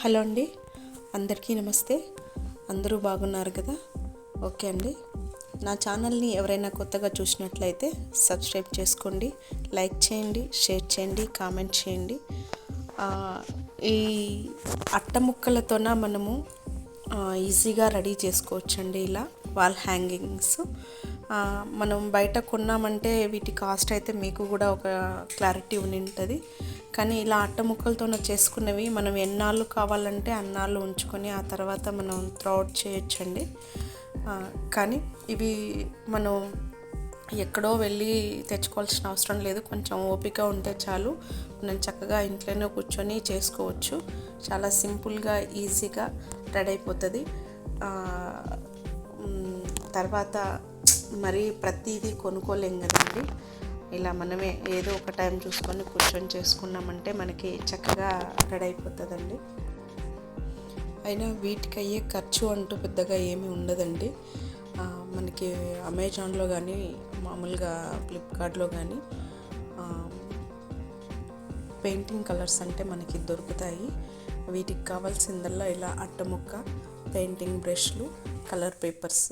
Hello అండి, అందరికీ నమస్తే. అందరూ బాగున్నారు కదా? ఓకే అండి. నా ఛానల్ని ఎవరైనా కొత్తగా చూసినట్లయితే సబ్స్క్రైబ్ చేసుకోండి, లైక్ చేయండి, షేర్ చేయండి, కామెంట్ చేయండి. ఈ అట్ట ముక్కలతోన మనము ఈజీగా రెడీ చేసుకోవచ్చండి. ఇలా వాల్ హ్యాంగింగ్స్ మనం బయట కొన్నామంటే వీటి కాస్ట్ అయితే మీకు కూడా ఒక క్లారిటీ ఉంటుంది. కానీ ఇలా అట్ట ముక్కలతో చేసుకున్నవి మనం ఎన్నాళ్ళు కావాలంటే అన్నాళ్ళు ఉంచుకొని ఆ తర్వాత మనం త్రో అవుట్ చేయొచ్చండి. కానీ ఇవి మనం ఎక్కడో వెళ్ళి తెచ్చుకోవాల్సిన అవసరం లేదు. కొంచెం ఓపిక ఉంటే చాలు, మనం చక్కగా ఇంట్లోనే కూర్చొని చేసుకోవచ్చు. చాలా సింపుల్గా ఈజీగా రెడీ అయిపోతుంది. తర్వాత మరి ప్రతిదీ కొనుక్కోలేం కదండి. ఇలా మనమే ఏదో ఒక టైం చూసుకొని కూర్చొని చేసుకున్నామంటే మనకి చక్కగా రెడీ అయిపోతుందండి. అయినా వీటికి అయ్యే ఖర్చు అంటూ పెద్దగా ఏమీ ఉండదండి. మనకి అమెజాన్లో కానీ మామూలుగా ఫ్లిప్కార్ట్లో కానీ పెయింటింగ్ కలర్స్ అంటే మనకి దొరుకుతాయి. వీటికి కావాల్సిందల్లా ఇలా అట్టముక్క, పెయింటింగ్ బ్రష్లు, కలర్ పేపర్స్,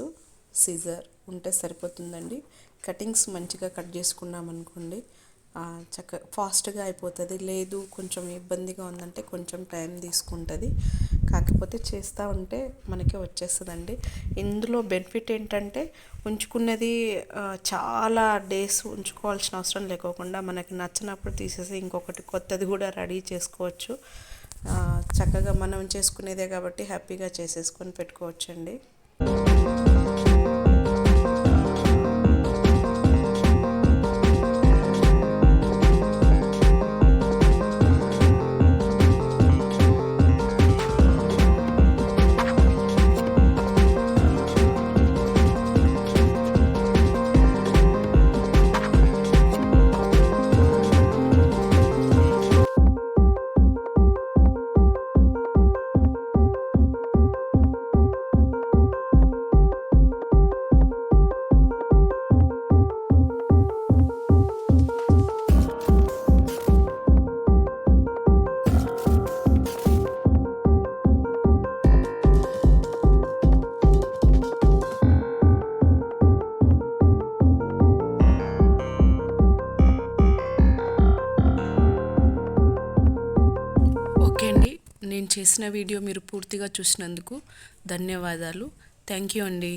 సీజర్ ఉంటే సరిపోతుందండి. కటింగ్స్ మంచిగా కట్ చేసుకున్నామనుకోండి ఫాస్ట్గా అయిపోతుంది. లేదు కొంచెం ఇబ్బందిగా ఉందంటే కొంచెం టైం తీసుకుంటుంది. కాకపోతే చేస్తూ ఉంటే మనకి వచ్చేస్తుందండి. ఇందులో బెనిఫిట్ ఏంటంటే ఉంచుకున్నది చాలా డేస్ ఉంచుకోవాల్సిన అవసరం లేకోకుండా మనకి నచ్చినప్పుడు తీసేసి ఇంకొకటి కొత్తది కూడా రెడీ చేసుకోవచ్చు. చక్కగా మనం చేసుకునేదే కాబట్టి హ్యాపీగా చేసేసుకొని పెట్టుకోవచ్చండి. నేను చేసిన వీడియో మీరు పూర్తిగా చూసినందుకు ధన్యవాదాలు. థ్యాంక్ యూ అండి.